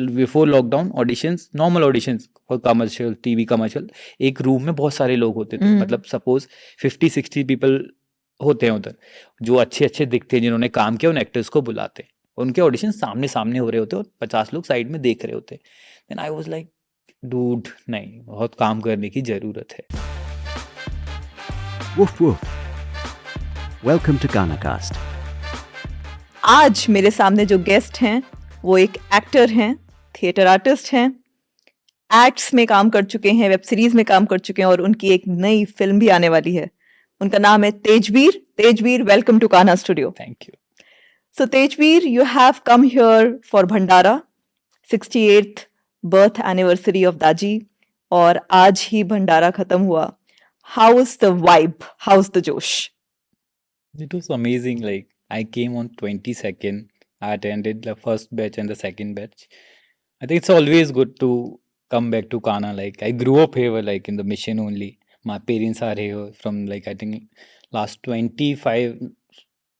Before lockdown auditions, normal auditions for commercial, TV commercial, एक room में बहुत सारे लोग होते थे, मतलब सपोज 50-60 पीपल होते हैं उधर, जो अच्छे अच्छे दिखते हैं, जिन्होंने काम किया, उन एक्टर्स को बुलाते हैं, उनके ऑडिशन सामने सामने हो रहे होते हैं और 50 लोग साइड में देख रहे होते हैं. Then I was like dude, नहीं, बहुत काम करने की जरूरत है. Woof woof. Welcome to GanaCast. आज मेरे सामने जो गेस्ट हैं वो एक एक्टर हैं, थिएटर आर्टिस्ट हैं, एक्ट्स में काम कर चुके हैं, वेब सीरीज में काम कर चुके हैं और उनकी एक नई फिल्म भी आने वाली है. उनका नाम है Tejveer. Tejveer, welcome to Kanha studio. Thank you. So Tejveer, you have come here for Bhandara, 68th birth anniversary of Daji, और आज ही भंडारा खत्म हुआ. How is the vibe? How's the josh? It was amazing. Like, I came on 22nd. I attended the first batch and the second batch. I think it's always good to come back to Kana. Like, I grew up here, like in the mission only. My parents are here from, like, I think last 25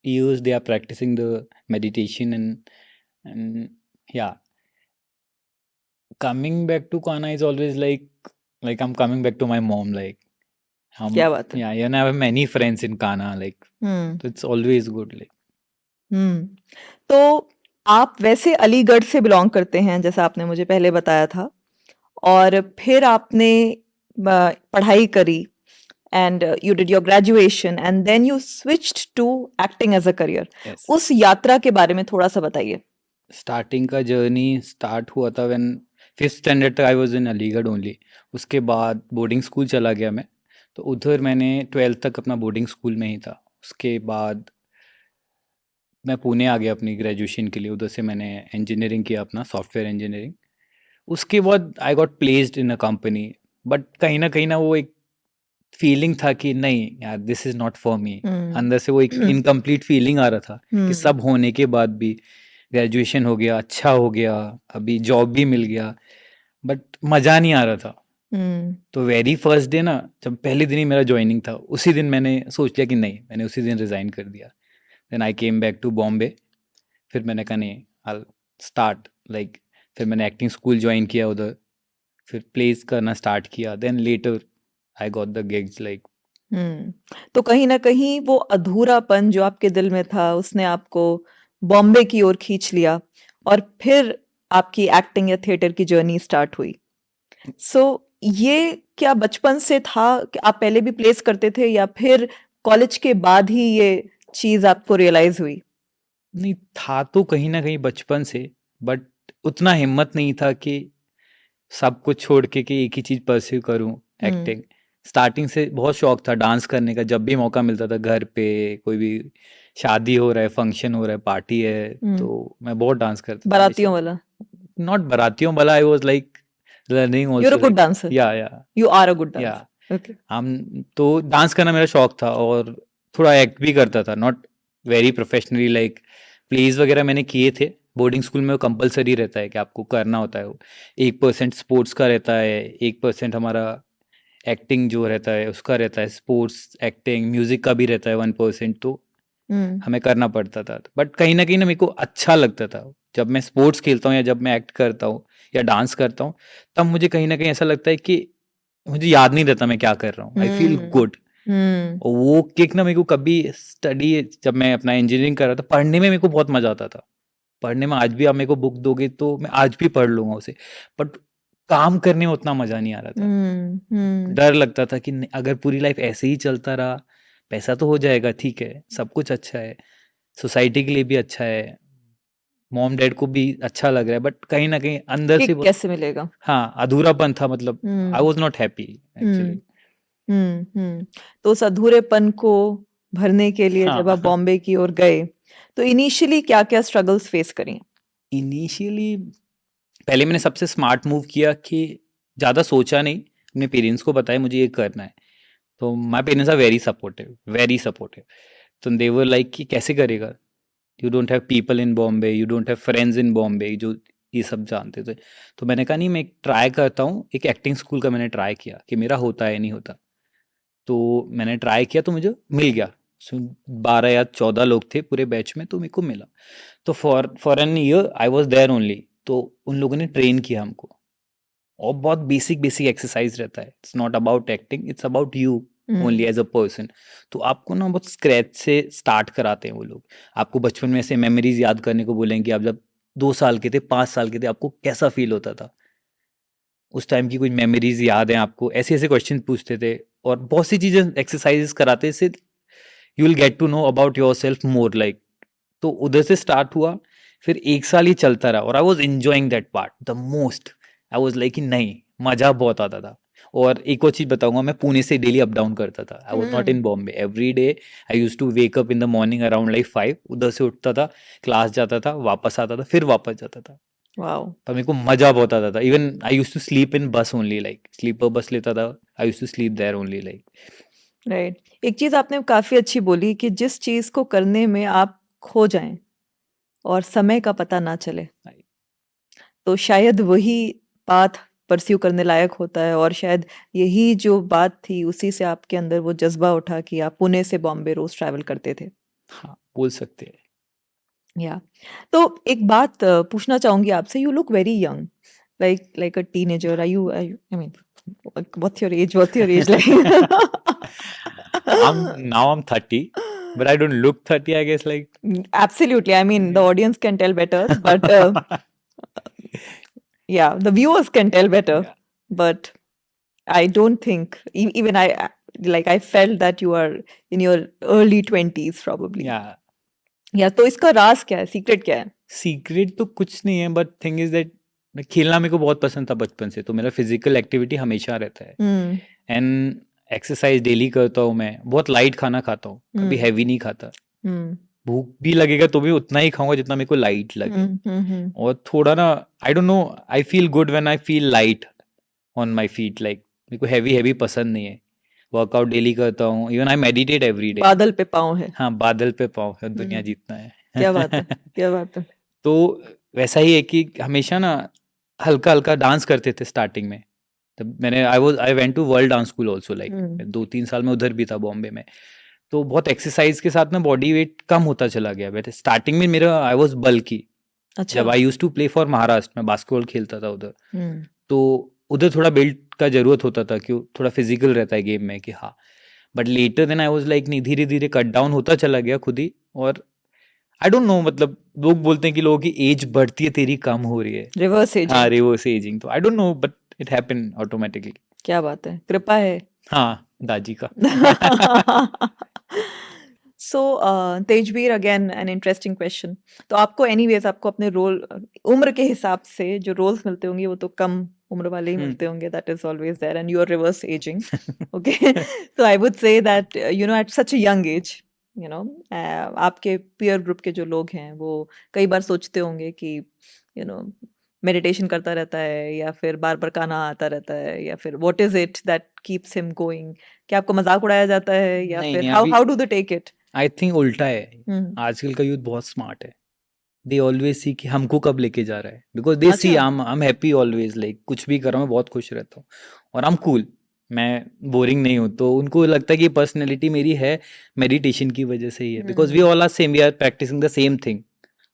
years they are practicing the meditation, and yeah, coming back to Kana is always like I'm coming back to my mom. Like, क्या बात है? yeah, and I have many friends in Kana. Like, so it's always good. Like, तो आप वैसे अलीगढ़ से belong करते हैं जैसा आपने मुझे पहले बताया था, और फिर आपने पढ़ाई करी and you did your graduation and then you switched to acting as a career. yes. उस यात्रा के बारे में थोड़ा सा बताइए. स्टार्टिंग का जर्नी स्टार्ट हुआ था व्हेन 5th स्टैंडर्ड तक आई वाज इन अलीगढ़ ओनली. उसके बाद बोर्डिंग स्कूल चला गया मैं, तो उधर मैंने 12th तक अपना बोर्डिंग स्कूल में ही था. उसके बाद मैं पुणे आ गया अपनी ग्रेजुएशन के लिए. उधर से मैंने इंजीनियरिंग किया, अपना सॉफ्टवेयर इंजीनियरिंग. उसके बाद I got placed in a company, but कहीं ना वो एक फीलिंग था कि नहीं यार, this is not for me. अंदर से वो एक इनकम्प्लीट फीलिंग आ रहा था कि सब होने के बाद भी, ग्रेजुएशन हो गया, अच्छा हो गया, अभी जॉब भी मिल गया, बट मजा नहीं आ रहा था. तो वेरी फर्स्ट डे ना, जब पहले दिन ही मेरा ज्वाइनिंग था, उसी दिन मैंने सोच लिया कि नहीं, मैंने उसी दिन रिजाइन कर दिया. Then I came back to Bombay. फिर मैंने कहा नहीं, आई स्टार्ट लाइक, फिर मैंने एक्टिंग स्कूल ज्वाइन किया उधर, फिर प्लेस करना स्टार्ट किया. Then later I got the gigs. Like, तो कहीं ना कहीं वो अधूरापन जो आपके दिल में था उसने आपको बॉम्बे की ओर खींच लिया और फिर आपकी एक्टिंग या थिएटर की जर्नी स्टार्ट हुई. सो ये क्या बचपन से था कि आप पहले भी प्लेस करते थे या फिर कॉलेज के बाद ही ये चीज आपको रियलाइज हुई? नहीं, था तो कहीं ना कहीं बचपन से, बट उतना हिम्मत नहीं था कि सब कुछ छोड़ के कि एक ही चीज परस्यू करूं, एक्टिंग. स्टार्टिंग से बहुत शौक था डांस करने का. जब भी मौका मिलता था, घर पे कोई भी शादी हो रहा है, फंक्शन हो रहा है, पार्टी है, तो मैं बहुत डांस करता था. बारातियों वाला? नॉट बारातियों वाला, I was like learning also. You are a good dancer. या यू आर अ गुड या डांसर. ओके. हम तो डांस करना मेरा शौक था, और थोड़ा एक्ट भी करता था, not very professionally. Like, plays वगैरह मैंने किए थे. बोर्डिंग स्कूल में वो कंपलसरी रहता है कि आपको करना होता है. वो 1% स्पोर्ट्स का रहता है, 1% हमारा एक्टिंग जो रहता है उसका रहता है. स्पोर्ट्स, एक्टिंग, म्यूजिक का भी रहता है 1%. तो हमें करना पड़ता था. बट कहीं ना मेरे को अच्छा लगता था. जब मैं स्पोर्ट्स खेलता हूँ या जब मैं एक्ट करता हूँ या डांस करता हूँ, तब मुझे कहीं ना कहीं ऐसा लगता है कि मुझे याद नहीं रहता मैं क्या कर रहा हूँ. I feel good. और वो किक ना मेरे को कभी स्टडी, जब मैं अपना इंजीनियरिंग कर रहा था, पढ़ने में मेरे को बहुत मजा आता था. पढ़ने में आज भी आप मेरे को बुक दोगे तो मैं आज भी पढ़ लूंगा उसे, बट काम करने में उतना मजा नहीं आ रहा था. डर लगता था कि अगर पूरी लाइफ ऐसे ही चलता रहा, पैसा तो हो जाएगा, ठीक है, सब कुछ अच्छा है, सोसाइटी के लिए भी अच्छा है, मॉम डैड को भी अच्छा लग रहा है, बट कहीं ना कहीं अंदर से कैसे मिलेगा? हाँ, अधूरापन था. मतलब I was not happy actually. तो उस अधूरेपन को भरने के लिए जब आप बॉम्बे की ओर गए, तो इनिशियली क्या क्या स्ट्रगल्स फेस करी? इनिशियली पहले मैंने सबसे स्मार्ट मूव किया कि ज़्यादा सोचा नहीं, अपने पेरेंट्स को बताया मुझे ये करना है. तो my parents are very supportive, very supportive. तो दे वर लाइक कि कैसे करेगा, you don't have people in Bombay, you don't have friends in Bombay जो ये सब जानते थे. तो मैंने कहा नहीं, मैं ट्राई करता हूँ. एक एक्टिंग स्कूल का मैंने ट्राई किया कि मेरा होता है नहीं होता. तो मैंने ट्राई किया तो मुझे मिल गया. 12 या 14 लोग थे पूरे बैच में, तो मेरे को मिला. तो for an year I was there only. तो उन लोगों ने ट्रेन किया हमको, और बहुत बेसिक बेसिक एक्सरसाइज रहता है, it's not about acting, it's about you only as a person. तो आपको ना बहुत स्क्रैच से स्टार्ट कराते हैं वो लोग। आपको बचपन में ऐसे मेमोरीज याद करने को बोलेंगे कि आप जब 2 साल के थे, 5 साल के थे, आपको कैसा फील होता था, उस टाइम की कुछ मेमोरीज याद हैं आपको, ऐसे ऐसे क्वेश्चन पूछते थे, और बहुत सी चीजें एक्सरसाइजेस कराते से you will get to know about your self more like. तो उधर से स्टार्ट हुआ, फिर 1 साल ही चलता रहा, और I was enjoying that part the most. I was like नहीं, मजा बहुत आता था। और एक और चीज बताऊंगा, मैं पुणे से डेली अप डाउन करता था, I was not in Bombay every day. I use to wake up in the morning around like 5, उधर से उठता था, क्लास जाता था, वापस आता था, फिर वापस जाता था। वाओ। पर मेरे को मजा बहुत आता था। Even I use to sleep in bus only, like sleeper bus लेता था, I use to sleep there only like. Right. एक चीज आपने काफी अच्छी बोली कि जिस चीज को करने में आप खो जाएं और समय का पता ना चले, तो शायद वही पाथ परस्यू करने लायक होता है। और शायद यही जो बात थी, उसी से आपके अंदर वो जज्बा उठा कि आप पुणे से बॉम्बे रोज ट्रैवल करते थे। हाँ, बोल सकते हैं। या तो एक बात पूछना चाहूंगी आपसे, you look very young, like a teenager. I mean what's your age like? Now I'm 30, but I don't look 30, I guess, like. Absolutely. I mean, the audience can tell better, but yeah, the viewers can tell better. Yeah. But I don't think even I felt that you are in your early 20s probably. Yeah. Yeah, तो इसका राज क्या है, secret क्या है? Secret तो कुछ नहीं है, बट थिंग इज दैट खेलना मेरे को बहुत पसंद था बचपन से, तो मेरा फिजिकल एक्टिविटी हमेशा रहता है। एंड एक्सरसाइज डेली करता हूँ मैं, बहुत लाइट खाना खाता हूँ, कभी हैवी नहीं खाता। भूख भी लगेगा तो भी उतना ही खाऊंगा जितना मेरे को लाइट लगे। और थोड़ा ना, आई don't no, I feel good when I feel light on my feet, like मेरे को हैवी हैवी पसंद नहीं है। वर्कआउट डेली करता हूँ, even I meditate every day. बादल पे पाँव है। हाँ, बादल पे पाँव है, दुनिया जीतना है। क्या बात है, क्या बात है। तो वैसा ही है कि हमेशा ना हल्का हल्का डांस करते थे स्टार्टिंग में। तब मैंने I went to world dance school also, like 2-3 साल में उधर भी था बॉम्बे में। तो बहुत एक्सरसाइज के साथ ना बॉडी वेट कम होता चला गया। वैसे स्टार्टिंग में मेरा आई वॉज बल्की। अच्छा। जब I use to play for Maharashtra, मैं बास्केटबॉल खेलता था उधर, तो उधर थोड़ा बिल्ड का जरूरत होता था कि थोड़ा फिजिकल रहता है गेम में कि हाँ। But later then I was like नहीं, धीरे धीरे कट डाउन होता चला गया खुद ही। और आई डोंट नो, मतलब लोग बोलते हैं कि लोगों की एज बढ़ती है, तेरी कम हो रही है, रिवर्स एजिंग। हाँ, रिवर्स एजिंग। तो I don't know, but it happened automatically. क्या बात है, कृपा है। हाँ, दादी का। So Tejveer, again an interesting question. तो आपको एनीवेज आपको अपने रोल, उम्र के हिसाब से जो रोल्स मिलते होंगे वो तो कम उम्र वाले ही मिलते होंगे, that is always there, and you are reverse ageing. Okay, so I would say that you know at such a young age, you know आपके पीयर ग्रुप के जो लोग हैं वो कई बार सोचते होंगे कि यू नो मेडिटेशन करता रहता है, या फिर बार बार गाना आता रहता है, या फिर what is it that keeps him going? क्या आपको मजाक उड़ाया जाता है, या नहीं, फिर नहीं, how do they take it? I think उल्टा है। आजकल का यूथ बहुत स्मार्ट है। दे ऑलवेज सी कि हमको कब लेके जा रहा है, because they see I am happy always, like कुछ भी कर रहा हूँ मैं बहुत खुश रहता हूँ, और आई एम कूल, मैं बोरिंग नहीं हूँ। तो उनको लगता है कि पर्सनैलिटी मेरी है मेडिटेशन की वजह से ही है, because we all are same, we are practising the same thing,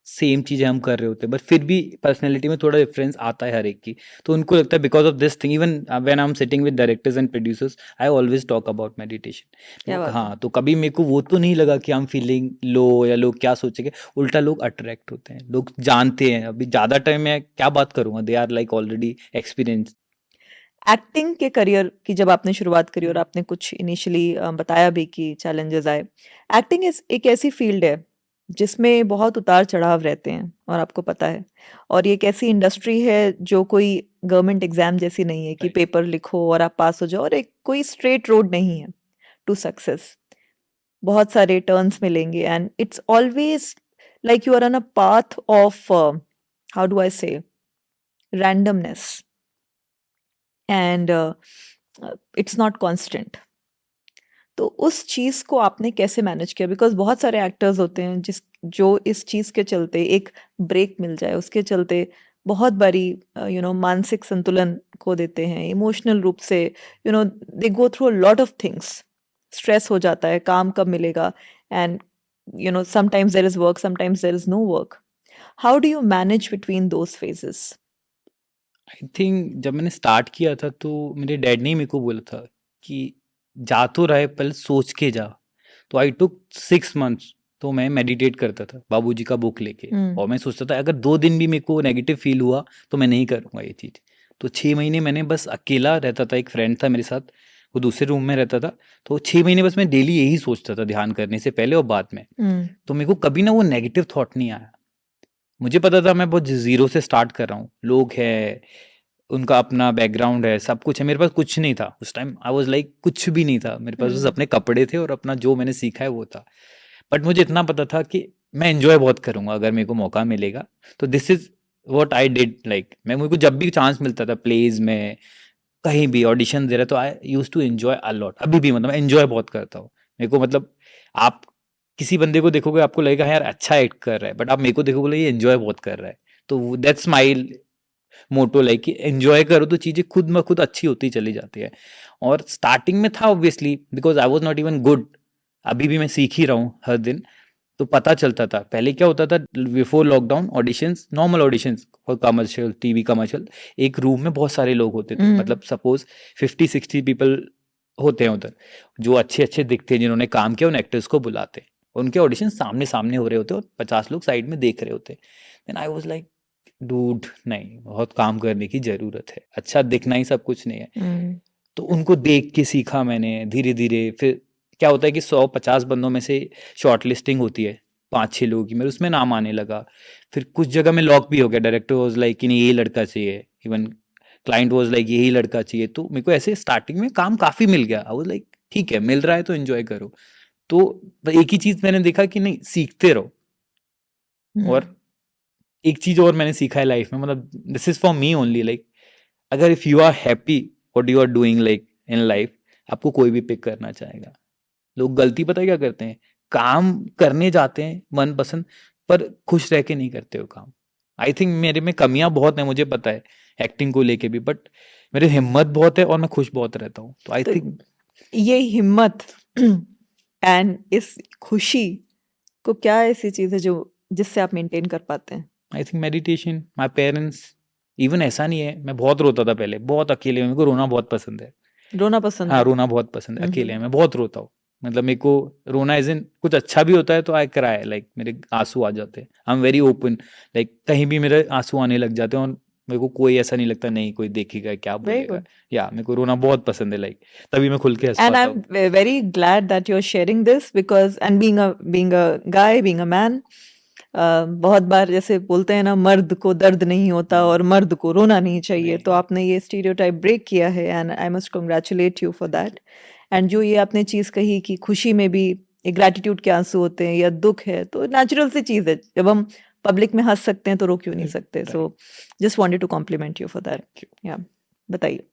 same चीजें हम कर रहे होते हैं, बट फिर भी पर्सनैलिटी में थोड़ा डिफरेंस आता है हर एक की। तो उनको लगता है because of this thing, even when I am sitting with directors and producers, I always talk about meditation. हाँ, तो कभी मेरे को वो तो नहीं लगा कि आई एम फीलिंग लो या लोग क्या सोचेंगे। उल्टा लोग अट्रैक्ट होते हैं, लोग जानते हैं। अभी ज्यादा टाइम में क्या बात करूंगा, they are like already experience. Acting के करियर की जब आपने शुरुआत करी, और आपने कुछ इनिशियली बताया भी कि चैलेंजेस आए, एक्टिंग एक ऐसी फील्ड है जिसमें बहुत उतार चढ़ाव रहते हैं, और आपको पता है। और ये एक ऐसी इंडस्ट्री है जो कोई गवर्नमेंट एग्जाम जैसी नहीं है कि पेपर लिखो और आप पास हो जाओ, और एक कोई स्ट्रेट रोड नहीं है टू सक्सेस। बहुत सारे टर्न्स मिलेंगे, and it's always like you are on a path of how do I say randomness, and it's not constant. तो उस चीज को आपने कैसे मैनेज किया? बिकॉज बहुत सारे एक्टर्स होते हैं जो इस चीज के चलते एक ब्रेक मिल जाए उसके चलते बहुत बारी यू नो मानसिक संतुलन खो देते हैं, इमोशनल रूप से you know they go through a lot of things, stress हो जाता है, काम कब मिलेगा, and you know sometimes there is work, sometimes there is no work. How do you manage between those phases? I think जब मैंने start किया था तो मेरे डैड ने ही मेरे को बोला था कि जा तो रहे पहले सोच के जा। तो आई टुक 6 मंथ्स, तो मैं मेडिटेट करता था बाबूजी का बुक लेके, हम्म और मैं सोचता था अगर 2 दिन भी मेरे को नेगेटिव फील हुआ तो मैं नहीं करूँगा ये चीज़। तो 6 महीने मैंने बस अकेला रहता था, एक फ्रेंड था मेरे साथ, वो दूसरे रूम में रहता था। तो 6 महीने बस मैं डेली यही सोचता था ध्यान करने से पहले और बाद में। हम्म तो मेरे को कभी ना वो नेगेटिव थॉट नहीं आया। मुझे पता था मैं बहुत ज़ीरो से स्टार्ट कर रहा हूँ। लोग हैं, उनका अपना बैकग्राउंड है, सब कुछ है, मेरे पास कुछ नहीं था। उस टाइम आई वाज़ लाइक कुछ भी नहीं था। मेरे पास बस हम्म अपने कपड़े थे और अपना जो मैंने सीखा है वो था। बट मुझे इतना पता था कि मैं एन्जॉय बहुत करूँगा अगर मेरे को मौका मिलेगा। तो this is what I did. Like मैं, मेरे को जब भी चांस मिलता था प्लेज़ में, कहीं भी ऑडिशन दे रहा, तो I used to enjoy a lot. अभी भी मतलब मैं एन्जॉय बहुत करता हूँ। मेरे को मतलब आप किसी बंदे को देखोगे आपको लगेगा यार अच्छा एक्ट कर रहा है, बट आप मेरे को देखोगे बोले ये एन्जॉय बहुत कर रहा है। तो दैट्स माई मोटो, लाइक कि एन्जॉय करो तो चीज़ें खुद ब खुद अच्छी होती चली जाती है। और स्टार्टिंग में था obviously, because I was not even good. अभी भी मैं सीख ही रहा हूँ हर दिन। तो पता चलता था। पहले क्या होता था, before lockdown auditions, normal auditions for commercial, TV commercial, एक रूम में बहुत सारे लोग होते थे। हम्म मतलब सपोज 50-60 पीपल होते हैं उधर, जो अच्छे अच्छे दिखते हैं, जिन्होंने काम किया, उन एक्टर्स को बुलाते हैं। उनके ऑडिशन सामने सामने हो रहे होते हैं और 50 लोग साइड में देख रहे होते हैं। Then I was like dude, नहीं, बहुत काम करने की ज़रूरत है, अच्छा दिखना ही सब कुछ नहीं है। हम्म तो उनको देख के सीखा मैंने धीरे-धीरे। फिर क्या होता है कि 100-50 बंदों में से शॉर्ट लिस्टिंग होती है 5-6 लोगों की, मेरे उसमें नाम आने लगा। फिर कुछ जगह में लॉक भी हो गया, डायरेक्टर वाज़ लाइक कि नहीं यही लड़का चाहिए, इवन क्लाइंट वाज़ लाइक यही लड़का चाहिए। तो मेरे को ऐसे स्टार्टिंग में काम काफ़ी मिल गया। आई वाज़ लाइक ठीक है, मिल रहा है तो एन्जॉय करो। तो एक ही चीज़ मैंने देखा कि नहीं, सीखते रहो। और एक चीज़ और मैंने सीखा है लाइफ में, मतलब this is for me only, like अगर if you are happy what you are doing like in life, आपको कोई भी पिक करना चाहेगा। लोग गलती पता है क्या करते हैं, काम करने जाते हैं मनपसंद, पर खुश रह के नहीं करते हो काम। आई थिंक मेरे में कमियां बहुत हैं, मुझे पता है एक्टिंग को लेके भी, बट मेरी हिम्मत बहुत है और मैं खुश बहुत रहता हूँ। तो आई तो थिंक ये हिम्मत एंड इस खुशी को क्या ऐसी चीज है जो जिससे आप मेंटेन कर पाते हैं? I think meditation, my parents. Even ऐसा नहीं है, मैं बहुत रोता था पहले, बहुत अकेले, मेरे को रोना बहुत पसंद है। रोना पसंद हाँ, है? रोना बहुत पसंद है, अकेले हम्म मैं बहुत रोता हूँ। मतलब मेरे को रोना एज़ इन कुछ अच्छा भी होता है तो आई क्राई, लाइक मेरे आँसू आ जाते हैं। आई एम वेरी ओपन, लाइक कहीं भी मेरे आँसू आने लग जाते हैं और मेरे को कोई ऐसा नहीं लगता नहीं कोई देखेगा क्या वेरी बोलेगा। गुड। या मेरे को रोना बहुत पसंद है, लाइक तभी मैं खुल के हँस And पाता I'm हूँ। very glad that you're sharing this because and being a guy, being a man, बहुत बार जैसे बोलते हैं ना, मर्द को दर्द नहीं होता और मर्द को रोना नहीं चाहिए। तो नहीं, आपने ये स्टीरियोटाइप ब्रेक किया है and I must congratulate you for that. And जो ये आपने चीज़ कही कि खुशी में भी एक ग्रैटिट्यूड के आंसू होते हैं या दुख है, तो नेचुरल सी चीज़ है। जब हम पब्लिक में हंस सकते हैं तो रो क्यों नहीं सकते? Right, so just wanted to compliment you for that. Thank you. या बताइए।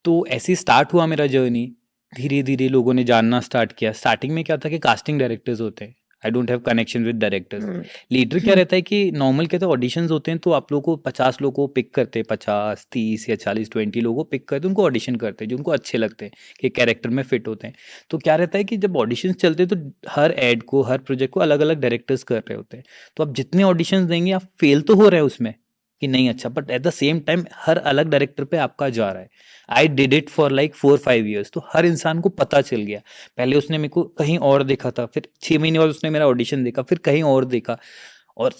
तो ऐसे ही स्टार्ट हुआ मेरा जर्नी। धीरे-धीरे लोगों ने जानना स्टार्ट किया। स्टार्टिंग में क्या था कि कास्टिंग डायरेक्टर्स होते हैं। I don't have connection with directors. Later क्या रहता है कि नॉर्मल क्या था, ऑडिशंस होते हैं तो आप लोगों को 50 लोगों को पिक करते हैं, 50, 30 या 40, 20 लोगों को पिक करते हैं, उनको ऑडिशन करते हैं जो उनको अच्छे लगते हैं, कि कैरेक्टर में फिट होते हैं। तो क्या रहता है कि जब ऑडिशंस चलते हैं तो हर एड को, हर प्रोजेक्ट को अलग-अलग डायरेक्टर्स कर रहे होते हैं। तो आप जितने ऑडिशंस देंगे आप फेल तो हो रहे हैं उसमें कि नहीं अच्छा, but at the same time हर अलग डायरेक्टर पे आपका जा रहा है। I did it for like 4-5 years. तो हर इंसान को पता चल गया। पहले उसने मेरे को कहीं और देखा था, फिर 6 महीने बाद उसने मेरा ऑडिशन देखा, फिर कहीं और देखा। और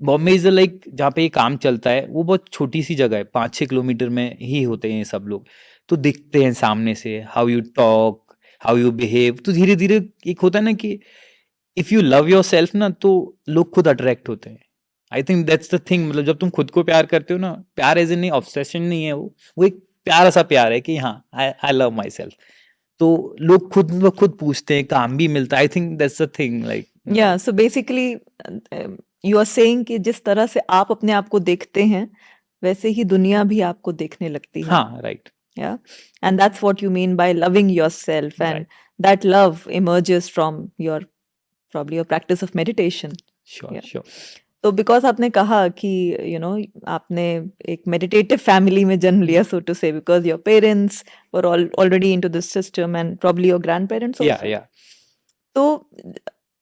बॉम्बे इज़ लाइक जहाँ पे ये काम चलता है वो बहुत छोटी-सी जगह है, 5-6 किलोमीटर में ही होते हैं ये सब लोग। तो दिखते हैं सामने से, how you talk, how you behave. तो धीरे-धीरे एक होता है ना कि इफ़ यू लव योरसेल्फ ना, तो लोग खुद अट्रैक्ट होते हैं। I think that's the thing. मतलब जब तुम खुद को प्यार करते हो ना, प्यार एज़ इन नहीं, ऑब्सेशन नहीं है वो एक प्यारा सा प्यार है कि हाँ, आई लव माई सेल्फ। तो लोग खुद ब खुद पूछते हैं, काम भी मिलता है। I think that's the thing, like या so basically you are saying कि जिस तरह से आप अपने आप को देखते हैं वैसे ही दुनिया भी आपको देखने लगती है। हाँ, right, Yeah, and that's what you mean by loving yourself, and right, that love emerges from your probably your practice of meditation. Sure, Yeah. Sure. तो because आपने कहा कि आपने एक meditative family में जन्म लिया, so to say, because your parents were already into this system and probably your grandparents या also. या तो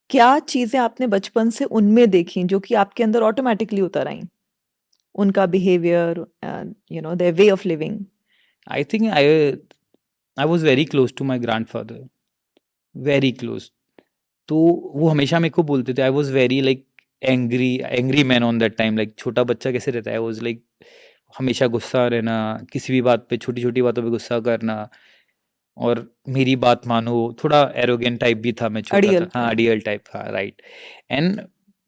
क्या चीजें आपने बचपन से उनमें देखी जो कि आपके अंदर ऑटोमेटिकली उतर आई? उनका behaviour, there way of living. I think I was very close to my grand father, very close. तो वो हमेशा मेरे को बोलते थे, I was very like angry man on that time. Like छोटा बच्चा कैसे रहता है, आई वॉज लाइक हमेशा गुस्सा रहना, किसी भी बात पे, छोटी छोटी बातों पे गुस्सा करना, और मेरी बात मानो। थोड़ा एरोगेंट टाइप भी था, मैं छोटा अड़ियल था, हाँ टाइप। अड़ियल टाइप था, राइट। एंड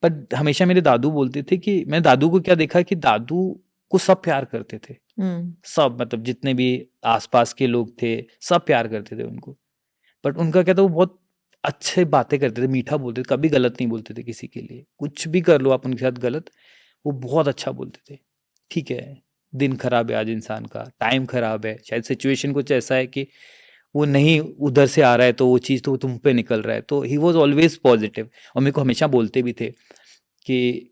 पर हमेशा मेरे दादू बोलते थे कि मैं दादू को क्या देखा कि दादू को सब प्यार करते थे, हम्म। सब मतलब जितने भी आसपास के लोग थे सब प्यार करते थे उनको। बट उनका क्या था, वो बहुत अच्छे बातें करते थे, मीठा बोलते थे, कभी गलत नहीं बोलते थे किसी के लिए। कुछ भी कर लो आप उनके साथ गलत, वो बहुत अच्छा बोलते थे। ठीक है, दिन खराब है आज इंसान का, टाइम खराब है, शायद सिचुएशन कुछ ऐसा है कि वो नहीं उधर से आ रहा है, तो वो चीज़ तो तुम पे निकल रहा है। तो ही वॉज ऑलवेज पॉजिटिव। और मेरे को हमेशा बोलते भी थे कि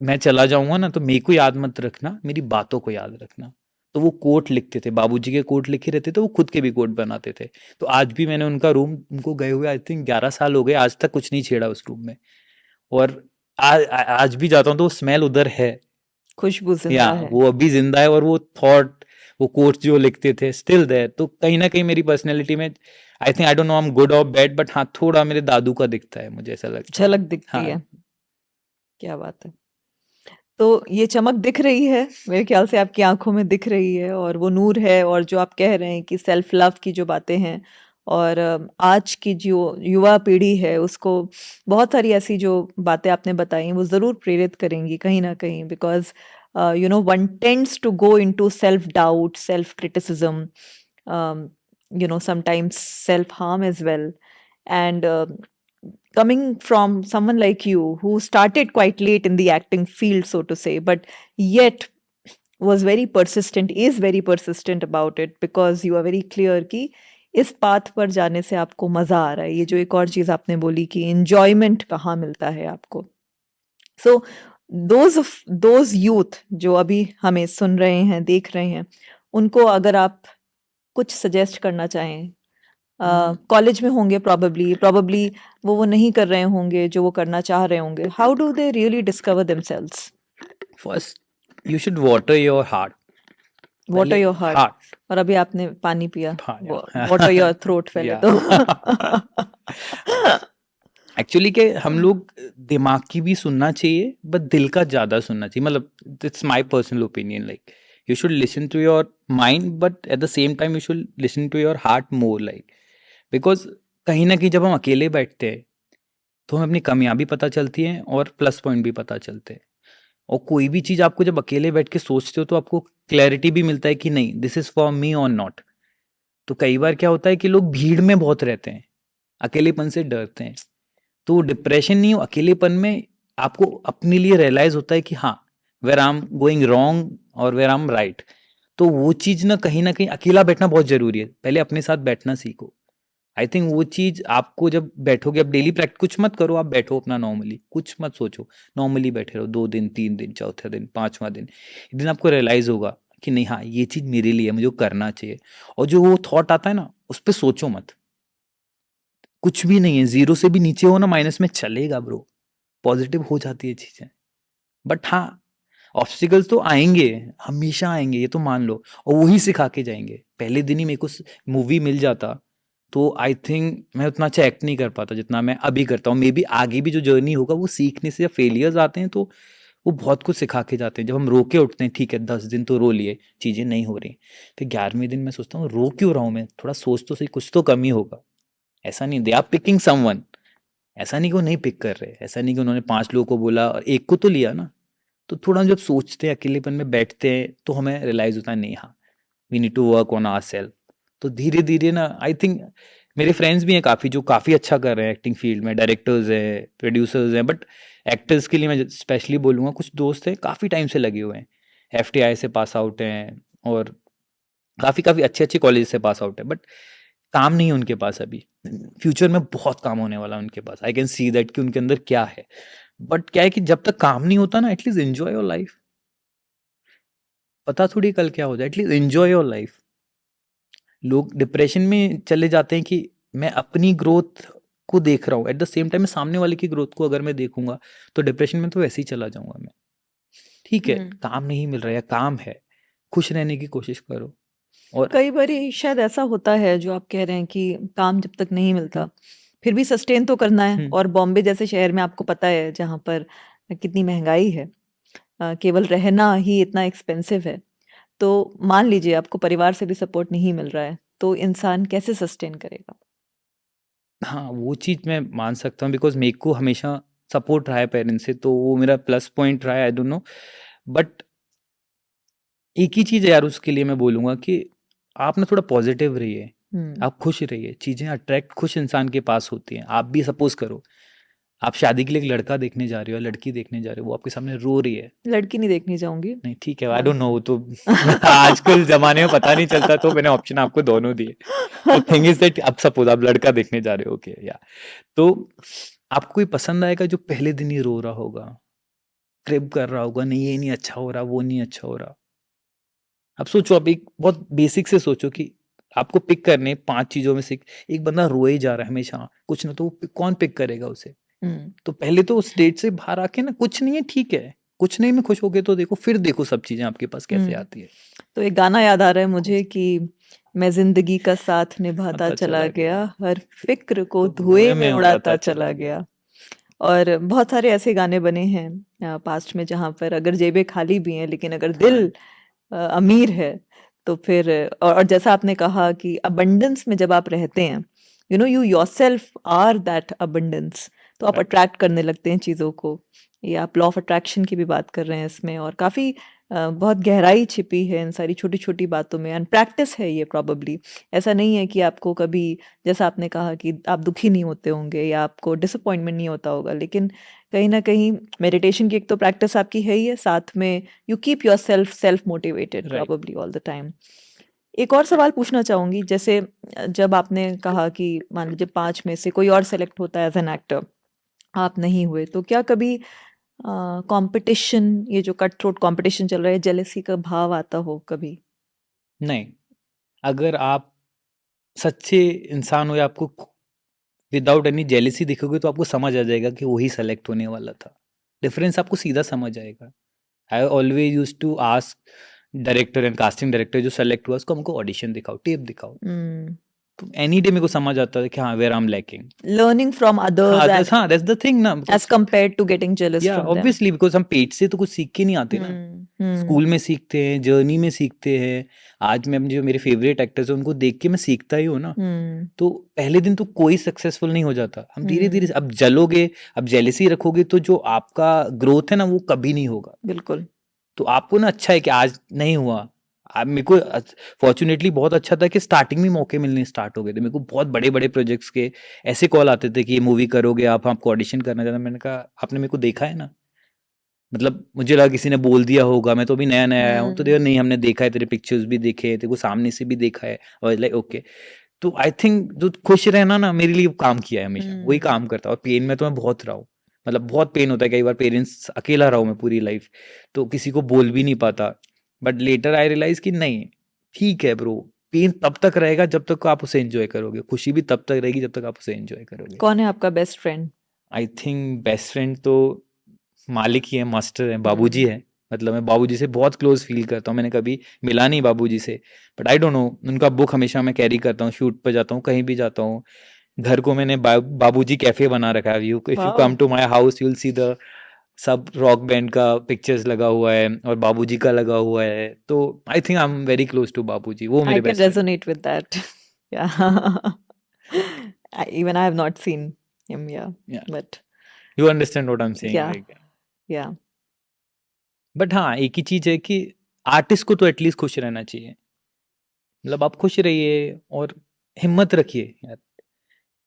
मैं चला जाऊंगा ना तो मेरे को याद मत रखना, मेरी बातों को याद रखना। तो वो कोट लिखते थे, बाबूजी के कोट लिखे रहते थे, वो खुद के भी कोट बनाते थे। तो आज भी मैंने उनका रूम, उनको गए हुए आई थिंक 11 साल हो गए, आज तक कुछ नहीं छेड़ा उस रूम में। और आज भी जाता हूँ तो वो स्मेल उधर है, खुशबू या जिंदा है। वो अभी जिंदा है। और वो थॉट, वो कोट्स जो लिखते थे स्टिल देयर। तो कहीं ना कहीं मेरी पर्सनैलिटी में आई think, I don't no I am good और बैड, बट हाँ थोड़ा मेरे दादू का दिखता है, मुझे ऐसा लगता है। झलक दिखती हाँ, है। क्या बात है। तो ये चमक दिख रही है, मेरे ख्याल से आपकी आंखों में दिख रही है, और वो नूर है। और जो आप कह रहे हैं कि सेल्फ लव की जो बातें हैं, और आज की जो युवा पीढ़ी है उसको बहुत सारी ऐसी जो बातें आपने बताई वो ज़रूर प्रेरित करेंगी कहीं ना कहीं। Because one tends to go into self doubt, self criticism, sometimes self harm as well. And coming from someone like you who started quite late in the acting field, so to say, but yet was very persistent, is very persistent about it, because you are very clear कि इस path पर जाने से आपको मजा आ रहा है। ये जो एक और चीज आपने बोली कि एंजॉयमेंट कहाँ मिलता है आपको। सो दोज यूथ जो अभी हमें सुन रहे हैं, देख रहे हैं, उनको अगर आप कुछ सजेस्ट करना चाहें, कॉलेज में होंगे प्रोबेबली वो नहीं कर रहे होंगे जो वो करना चाह रहे होंगे, how do they really discover themselves? First you should water your heart. Water पहले योर हार्ट। हार्ट, और अभी आपने पानी पिया, हाँ वाटर योर थ्रोट पहले या तो। एक्चुअली के हम लोग दिमाग की भी सुनना चाहिए, बट दिल का ज्यादा सुनना चाहिए। मतलब it's my personal opinion, like you should listen to your mind, but at the same time you should listen to your heart more, like because कहीं ना कहीं जब हम अकेले बैठते हैं तो हमें अपनी कमियां भी पता चलती हैं और प्लस पॉइंट भी पता चलते हैं। और कोई भी चीज आपको जब अकेले बैठ के सोचते हो तो आपको क्लैरिटी भी मिलता है कि नहीं, दिस इज फॉर मी और नॉट। तो कई बार क्या होता है कि लोग भीड़ में बहुत रहते हैं, अकेलेपन से डरते हैं। तो डिप्रेशन नहीं हो, अकेलेपन में आपको अपने लिए रियलाइज होता है कि हाँ, where I am going wrong और वेर आई एम राइट। तो वो चीज ना कहीं अकेला बैठना बहुत जरूरी है। पहले अपने साथ बैठना सीखो। आई थिंक वो चीज आपको जब बैठोगे, अब डेली प्रैक्टिस कुछ मत करो, आप बैठो अपना नॉर्मली, कुछ मत सोचो, नॉर्मली बैठे रहो 2 दिन 3 दिन, चौथा दिन, 5वां दिन। एक दिन आपको रियलाइज होगा कि नहीं, हाँ ये चीज मेरे लिए है, मुझे करना चाहिए। और जो वो थॉट आता है ना, उस पर सोचो मत। कुछ भी नहीं है, जीरो से भी नीचे हो ना, माइनस में चलेगा ब्रो, पॉजिटिव हो जाती है चीजें। बट हाँ, ऑब्स्टिकल्स तो आएंगे, हमेशा आएंगे, ये तो मान लो। और वही सिखा के जाएंगे। पहले दिन ही मेरे को मूवी मिल जाता तो आई थिंक मैं उतना अच्छा एक्ट नहीं कर पाता जितना मैं अभी करता हूँ। मे बी आगे भी जो जर्नी होगा वो सीखने से, जब फेलियर्स आते हैं तो वो बहुत कुछ सिखा के जाते हैं। जब हम रो के उठते हैं, ठीक है 10 दिन तो रो लिए, चीज़ें नहीं हो रही, तो 11वें दिन मैं सोचता हूँ रो क्यों रहा हूँ मैं, थोड़ा सोच तो सही, कुछ तो कमी होगा। ऐसा नहीं दे आप पिकिंग समवन, ऐसा नहीं कि वो नहीं पिक कर रहे, ऐसा नहीं कि उन्होंने 5 लोगों को बोला और एक को तो लिया ना। तो थोड़ा जब सोचते हैं, अकेलेपन में बैठते हैं, तो हमें रियलाइज होता है नहीं, हाँ we need to work on our self. तो धीरे धीरे ना, आई थिंक मेरे फ्रेंड्स भी हैं काफ़ी जो काफ़ी अच्छा कर रहे हैं एक्टिंग फील्ड में, डायरेक्टर्स हैं, प्रोड्यूसर्स हैं। बट एक्टर्स के लिए मैं स्पेशली बोलूँगा, कुछ दोस्त हैं काफ़ी टाइम से लगे हुए हैं, FTI से पास आउट हैं, और काफ़ी काफ़ी अच्छे अच्छे कॉलेज से पास आउट है। बट काम नहीं है उनके पास अभी। फ्यूचर में बहुत काम होने वाला है उनके पास, आई कैन सी दैट कि उनके अंदर क्या है। बट क्या है कि जब तक काम नहीं होता ना, एटलीस्ट एंजॉय योर लाइफ। पता थोड़ी कल क्या हो जाए, एटलीस्ट एंजॉय योर लाइफ। लोग डिप्रेशन में चले जाते हैं कि मैं अपनी ग्रोथ को देख रहा हूँ, एट द सेम टाइम सामने वाले की ग्रोथ को अगर मैं देखूंगा तो डिप्रेशन में तो वैसे ही चला जाऊंगा मैं। ठीक है, काम नहीं मिल रहा है, काम है, खुश रहने की कोशिश करो। और कई बारी शायद ऐसा होता है जो आप कह रहे हैं कि काम जब तक नहीं मिलता फिर भी सस्टेन तो करना है, और बॉम्बे जैसे शहर में आपको पता है जहाँ पर कितनी महंगाई है, केवल रहना ही इतना एक्सपेंसिव है। तो मान लीजिए आपको परिवार से भी सपोर्ट नहीं मिल रहा है, तो इंसान कैसे सस्टेन करेगा? हाँ, वो चीज़ मैं मान सकता हूँ बिकॉज मेरे को हमेशा सपोर्ट रहा है पेरेंट्स से, तो वो मेरा प्लस पॉइंट रहा है, आई डोंट नो। बट एक ही चीज़ है यार, उसके लिए मैं बोलूँगा कि आप ना थोड़ा पॉजिटिव रहिए, आप खुश रहिए, चीज़ें अट्रैक्ट खुश इंसान के पास होती हैं। आप भी सपोज करो, आप शादी के लिए एक लड़का देखने जा रहे हो, लड़की देखने जा रहे हो, वो आपके सामने रो रही है। लड़की नहीं देखनी चाहूंगी। नहीं ठीक है, आई डोंट नो, तो आजकल ज़माने में पता नहीं चलता, तो मैंने ऑप्शन आपको दोनों दिए। तो थिंग इज़ दैट अब सपोज आप लड़का देखने जा रहे हो, ओके या तो आपको कोई पसंद आएगा जो पहले दिन ही रो रहा होगा, क्रिब कर रहा होगा, नहीं ये नहीं अच्छा हो रहा, वो नहीं अच्छा हो रहा। अब सोचो, आप एक बहुत बेसिक से सोचो कि आपको पिक करने 5 चीज़ों में से एक बंदा रोए जा रहा है हमेशा, कुछ ना, तो वो कौन पिक करेगा उसे? तो पहले तो उस स्टेट से बाहर आके ना, कुछ नहीं है ठीक है, कुछ नहीं में खुश हो गए तो देखो, फिर देखो सब चीज़ें आपके पास कैसे आती है। तो एक गाना याद आ रहा है मुझे कि मैं जिंदगी का साथ निभाता चला गया, हर फिक्र को धुएं में उड़ाता चला गया। और बहुत सारे ऐसे गाने बने हैं पास्ट में जहाँ पर अगर जेबें खाली भी हैं लेकिन अगर दिल अमीर है तो फिर और जैसा आपने कहा कि अबंडेंस में जब आप रहते हैं, you know you yourself are that abundance, तो आप अट्रैक्ट करने लगते हैं चीज़ों को। ये आप लॉ ऑफ अट्रैक्शन की भी बात कर रहे हैं इसमें, और काफ़ी बहुत गहराई छिपी है इन सारी छोटी छोटी बातों में, एंड प्रैक्टिस है ये प्रॉबली। ऐसा नहीं है कि आपको कभी, जैसा आपने कहा कि आप दुखी नहीं होते होंगे या आपको डिसअपॉइंटमेंट नहीं होता होगा, लेकिन कहीं ना कहीं मेडिटेशन की एक तो प्रैक्टिस आपकी है ही है, साथ में you keep your self motivated Right. Probably all the time. एक और सवाल पूछना चाहूंगी, जैसे जब आपने कहा कि मान लीजिए 5 में से कोई और सेलेक्ट होता है एज एन एक्टर, आप नहीं हुए, तो क्या कभी कंपटीशन, ये जो कट थ्रोट कंपटीशन चल रहा है, जेलेसी का भाव आता हो कभी? नहीं, अगर आप सच्चे इंसान हो या आपको विदाउट एनी जेलिसी दिखोगे तो आपको समझ आ जाएगा कि वही सेलेक्ट होने वाला था। डिफरेंस आपको सीधा समझ आएगा। I always use to ask director and casting director जो सेलेक्ट हुआ उसको हमको ऑडिशन दिखाओ, टेप दिखाओ, तो एनी डे मेरे को समझ आता है कि हाँ where I am lacking. Learning from others हाँ दैट्स द थिंग ना, as compared to getting jealous या फ्रॉम देम। ऑब्वियसली बिकॉज हम पेट से तो कुछ सीख के नहीं आते ना, स्कूल में सीखते हैं, जर्नी में सीखते हैं। आज मैं जो मेरे फेवरेट एक्टर्स हैं उनको देख के मैं सीखता ही हूँ ना। तो पहले दिन तो कोई सक्सेसफुल नहीं हो जाता, हम धीरे धीरे, अब जलोगे, अब जेलेसी रखोगे तो जो आपका ग्रोथ है ना वो कभी नहीं होगा। बिल्कुल। तो आपको ना अच्छा है कि आज नहीं हुआ। अब मेरे को फॉर्चुनेटली बहुत अच्छा था कि स्टार्टिंग में मौके मिलने स्टार्ट हो गए थे। मेरे को बहुत बड़े बड़े प्रोजेक्ट्स के ऐसे कॉल आते थे कि ये मूवी करोगे आप, आपको ऑडिशन करना चाहता। मैंने कहा आपने मेरे को देखा है ना, मतलब मुझे लगा किसी ने बोल दिया होगा, मैं तो अभी नया नया आया हूँ। तो देखो नहीं, हमने देखा है, तेरे पिक्चर्स भी देखे, तेरे को सामने से भी देखा है, और लाइक ओके। तो आई थिंक जो खुश रहना ना मेरे लिए काम किया है हमेशा, वही काम करता है। और पेन में तो मैं बहुत रहा हूँ, मतलब बहुत पेन होता है कई बार, पेरेंट्स अकेला रहा हूँ मैं पूरी लाइफ, तो किसी को बोल भी नहीं पाता। बट लेटर आई रियलाइज कि नहीं ठीक है ब्रो, पेन तब तक रहेगा जब तक आप उसे एंजॉय करोगे, खुशी भी तब तक रहेगी जब तक आप उसे एंजॉय करोगे। कौन है आपका best friend? I think best friend तो मालिक ही है, मास्टर है, बाबूजी है। मतलब मैं बाबूजी से बहुत क्लोज फील करता हूँ। मैंने कभी मिला नहीं बाबूजी से, बट आई डोंट नो, उनका बुक हमेशा मैं कैरी करता हूँ, शूट पर जाता हूँ, कहीं भी जाता हूँ। घर को मैंने बाबूजी कैफे बना रखा है। If you come to my house you will see the सब रॉक बैंड का पिक्चर्स लगा हुआ है और बाबूजी का लगा हुआ है। तो I think I am very close to Babuji, वो मेरे I can best friend. resonate with that. Yeah. Even I have not seen him, yeah. Yeah. But you understand what I am saying, yeah, like. yeah. But हाँ, एक ही चीज है कि artist को तो at least खुश रहना चाहिए। मतलब आप खुश रहिए और हिम्मत रखिए यार।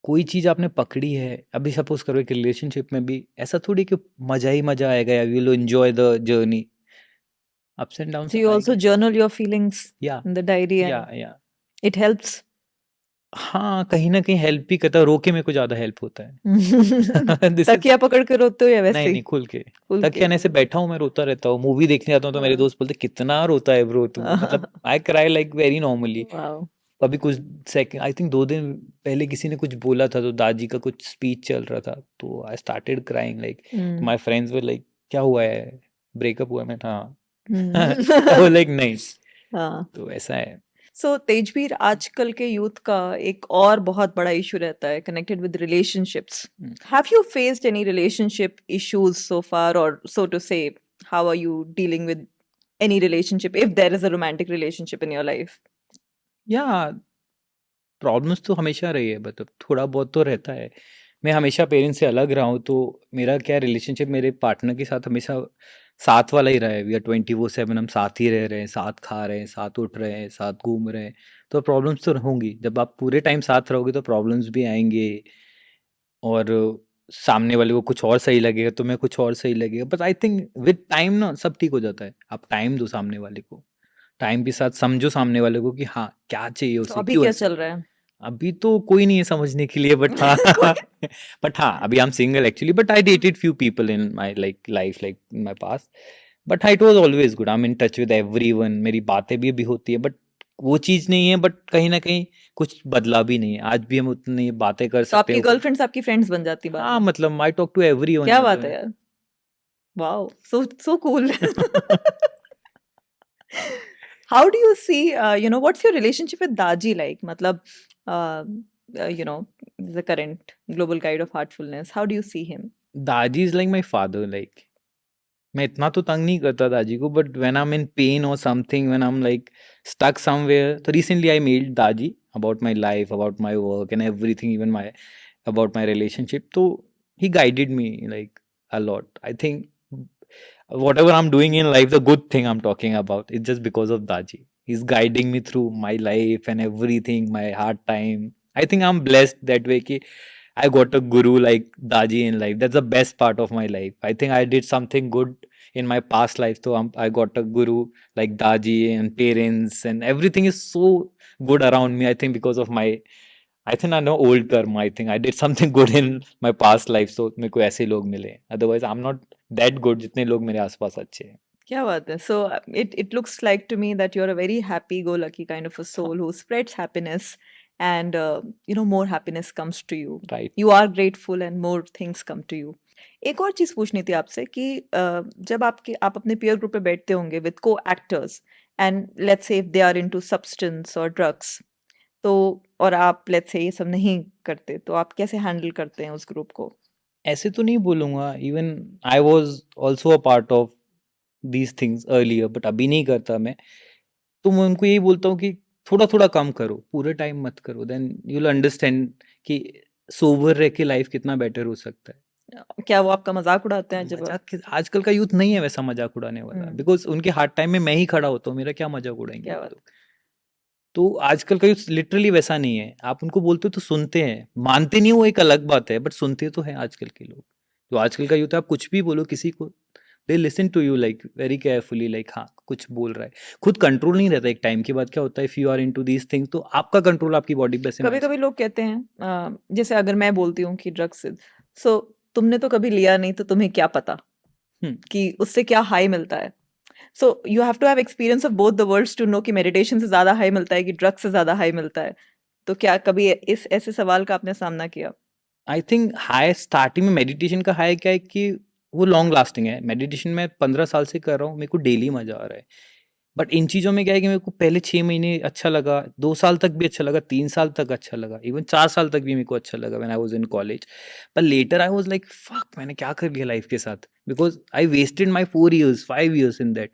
कोई चीज आपने पकड़ी है, अभी सपोज करो एक रिलेशनशिप में भी ऐसा थोड़ी कि मजा ही मजा आएगा या will enjoy the journey, ups and downs So you also आएंगे। journal your feelings या in the diary and या it helps. हाँ, कहीं ना कहीं हेल्प भी करता है, रो के मेरे को ज्यादा हेल्प होता है। दिस इज तकिया पकड़ के रोते हो या वैसे नहीं ही? नहीं, खुल के खुल तक के। कहने से बैठा हूँ, मैं रोता रहता हूँ। मूवी देखने जाता हूँ तो मेरे हाँ। दोस्त बोलते कितना रोता है ब्रो तू, मतलब I cry like very normally. Wow. अभी कुछ सेकंड आई थिंक 2 दिन पहले किसी ने कुछ बोला था तो दादी का कुछ स्पीच चल रहा था तो I started crying like hmm my friends were like क्या हुआ है ब्रेकअप हुआ है मैं हाँ हम्म वो लाइक नहीं हाँ तो ऐसा है सो तेजवीर आजकल के यूथ का एक और बहुत बड़ा इशू रहता है connected with relationships hmm. Have you faced any relationship issues so far और so to say how are you dealing with any relationship if there is a romantic relationship in your life? या problems तो हमेशा रही है मतलब थोड़ा बहुत तो रहता है मैं हमेशा पेरेंट्स से अलग रहा हूँ तो मेरा क्या रिलेशनशिप मेरे पार्टनर के साथ हमेशा साथ वाला ही रहा है वी आर 24/7 हम साथ ही रह रहे हैं साथ खा रहे हैं साथ उठ रहे हैं साथ घूम रहे हैं तो प्रॉब्लम्स तो होंगी जब आप पूरे टाइम साथ रहोगे तो प्रॉब्लम्स भी आएंगे और सामने वाले को कुछ और सही लगेगा तुम्हें कुछ और सही लगेगा but I think with time ना सब ठीक हो जाता है आप टाइम दो सामने वाले को टाइम के साथ समझो सामने वाले को कि हाँ क्या चाहिए तो उसे अभी क्यों क्या ऐसा चल रहा है? अभी तो कोई नहीं है समझने के लिए बट हाँ कोई- बट हाँ अभी I am single actually but I dated few people in my like life like in my past but it was always good I am in touch with everyone मेरी बातें भी अभी होती है बट वो चीज नहीं है बट कहीं ना कहीं कुछ बदला भी नहीं है आज भी हम उतनी बातें कर तो सकते आपकी हैं गर्लफ्रेंड्स आपकी फ्रेंड्स बन जाती बाद हाँ में? मतलब आई टॉक टू एवरीवन क्या बात है यार, wow, so cool. How do you see, what's your relationship with Daji like? Matlab, uh, the current global guide of heartfulness. How do you see him? दादी is like my father like मैं इतना तो तंग नहीं करता दादी को but when I am in pain और something when I am like stuck somewhere तो रिसेंटली आई मेल्ड दादी about my life about my work and everything even my about my relationship तो he guided me like a lot I think whatever I'm doing in life, the good thing I'm talking about, it's just because of Daji. He's guiding me through my life and everything, my hard time. I think I'm blessed that way. Ki I got a guru like Daji in life. That's the best part of my life. I think I did something good in my past life. So I got a guru like Daji and parents, and everything is so good around me. I think because of my I think I know old karma. I think I did something good in my past life, so मेरे को ऐसे लोग मिले. Otherwise, I'm not that good. जितने लोग मेरे आसपास अच्छे हैं. Kya baat hai? So it looks like to me that you're a very happy-go-lucky kind of a soul who spreads happiness, and more happiness comes to you. Right. You are grateful, and more things come to you. एक और चीज पूछनी थी आपसे कि जब आप अपने peer group पे बैठते होंगे with co-actors and let's say if they are into substance or drugs, तो और आप लेट्स से ये सब नहीं करते तो आप कैसे हैंडल करते हैं उस ग्रुप को? ऐसे तो नहीं बोलूँगा. Even I was also a part of these things earlier, but अभी नहीं करता मैं. तो मैं उनको यही बोलता हूँ कि थोड़ा-थोड़ा कम करो, पूरे टाइम मत करो. Then you'll understand कि सोबर रह के लाइफ कितना बेटर हो सकता है. क्या वो आपका मजाक उड़ाते हैं जब मजाक आजकल का यूथ नहीं है वैसा मजाक उड़ाने वाला बिकॉज उनके हार्ड टाइम में मैं ही खड़ा होता हूँ मेरा क्या मजाक उड़ाएंगे क्या वो बात? लोग. तो आजकल का यूथ लिटरली वैसा नहीं है. आप उनको बोलते हो तो सुनते हैं मानते नहीं वो एक अलग बात है बट सुनते तो हैं आजकल के लोग. जो आजकल का यूथ है आप कुछ भी बोलो किसी को they listen to you like very carefully like हाँ कुछ बोल रहा है. खुद कंट्रोल नहीं रहता. एक टाइम के बाद क्या होता है if you are into these things तो आपका कंट्रोल आपकी बॉडी पे से कभी कभी लोग कहते हैं जैसे अगर मैं बोलती हूँ कि ड्रग्स सो तुमने तो कभी लिया नहीं तो तुम्हें क्या पता कि उससे क्या हाई मिलता है. So you have to have experience of both the worlds to know कि मेडिटेशन से ज्यादा हाई मिलता है कि ड्रग्स से ज्यादा हाई मिलता है. तो क्या कभी इस ऐसे सवाल का आपने सामना किया? आई थिंक हाई स्टार्टिंग में मेडिटेशन का हाई क्या है कि वो लॉन्ग लास्टिंग है. मेडिटेशन मैं 15 साल से कर रहा हूँ मेरे को डेली मजा आ रहा है. बट इन चीज़ों में क्या है कि मेरे को पहले 6 महीने अच्छा लगा 2 साल तक भी अच्छा लगा 3 साल तक अच्छा लगा इवन 4 साल तक भी मेरे को अच्छा लगा when I was in college. पर later I was like fuck मैंने क्या कर लिया लाइफ के साथ because I wasted my 4 years 5 years in that.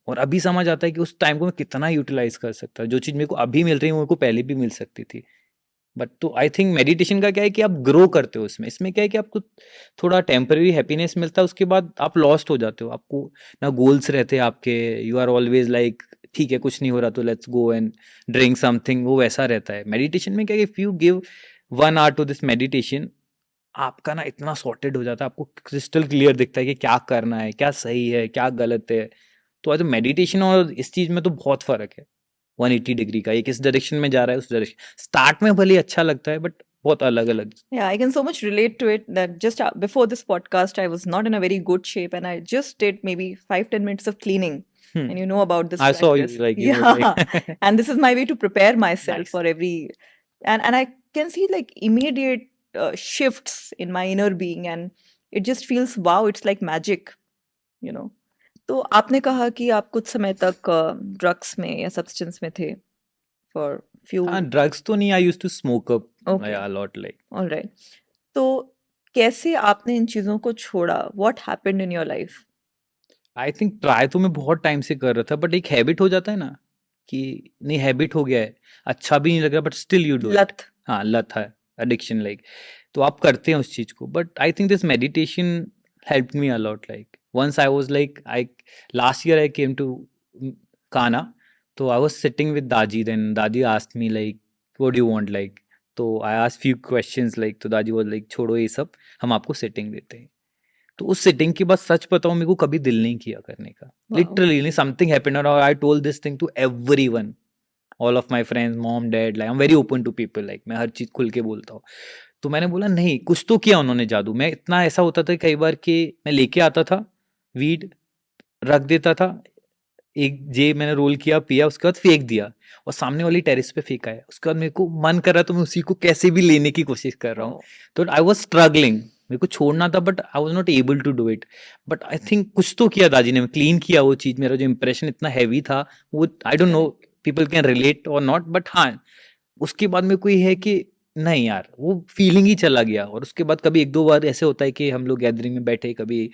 और अभी समझ आता है कि उस टाइम को मैं कितना यूटिलाइज कर सकता. जो चीज़ मेरे को अभी मिल रही है मेरे को पहले भी मिल सकती थी. बट तो आई थिंक मेडिटेशन का क्या है कि आप ग्रो करते हो उसमें. इसमें क्या है कि आपको थोड़ा टेम्पररी हैप्पीनेस मिलता है उसके बाद आप लॉस्ट हो जाते हो. आपको ना गोल्स रहते आपके. यू आर ऑलवेज लाइक ठीक है कुछ नहीं हो रहा तो let's go and drink something वो वैसा रहता है. मेडिटेशन में क्या है if you give 1 hour to this meditation आपका ना इतना सॉर्टेड हो जाता है. आपको क्रिस्टल क्लियर दिखता है कि क्या करना है क्या सही है क्या गलत है. तो आज मेडिटेशन और इस चीज़ में तो बहुत फ़र्क है 180 डिग्री का. एक इस डायरेक्शन में जा रहा है उस डायरेक्शन. स्टार्ट में भले अच्छा लगता है बट बहुत अलग अलग. Yeah, I can so much relate to it that just before this podcast, I was not in a very good shape and I just did maybe 5-10 minutes of cleaning. and you know about this I saw you practice. like you were Yeah, like and this is my way to prepare myself nice. for every, and I can see like immediate shifts in my inner being, and it just feels wow, it's like magic, you know. तो आपने कहा कि आप कुछ समय तक drugs में या सब्सटेंस में थे फॉर फ्यू. हाँ, ड्रग्स तो नहीं, I used to smoke up okay, a lot like alright. तो कैसे आपने इन चीजों को छोड़ा? What happened in your life? I think try तो मैं बहुत टाइम से कर रहा था, बट एक हैबिट हो जाता है ना कि नहीं, हैबिट हो गया है, अच्छा भी नहीं लग रहा, but still you do it. लत. हाँ, लत है, एडिक्शन लाइक. तो आप करते हैं उस चीज को, but I think this meditation helped me a lot. Like once I was like, I last year I came to काना. तो आई वाज सिटिंग विद दादी, देन दादी asked me like what do you want, like. तो I asked few questions like, तो दादी was like छोड़ो ये सब, हम आपको सिटिंग देते हैं. तो उस सिटिंग के बाद सच बताऊं, मेरे को कभी दिल नहीं किया करने का. वाओ. लिटरली समथिंग हैपेंड और I told this thing to everyone, all of my friends, mom, dad, like I am very open to people, like मैं हर चीज खुल के बोलता हूँ. तो मैंने बोला नहीं, कुछ तो किया उन्होंने जादू. मैं इतना ऐसा होता था कई बार कि मैं लेके आता था वीड, रख देता था, एक जे मैंने रोल किया, पिया, उसके बाद फेंक दिया, और सामने वाली टेरेस पे फेंका है. उसके बाद मेरे को मन कर रहा, तो मैं उसी को कैसे भी लेने की कोशिश कर रहा हूँ. तो आई वॉज स्ट्रगलिंग, मेरे को छोड़ना था, but I was not able to do it. But I think कुछ तो किया दादी ने, क्लीन किया वो चीज. मेरा जो इंप्रेशन इतना हैवी था, वो आई don't know people can relate और नॉट, बट हाँ, उसके बाद में कोई है कि नहीं यार, वो फीलिंग ही चला गया. और उसके बाद कभी एक दो बार ऐसे होता है कि हम लोग गैदरिंग में बैठे, कभी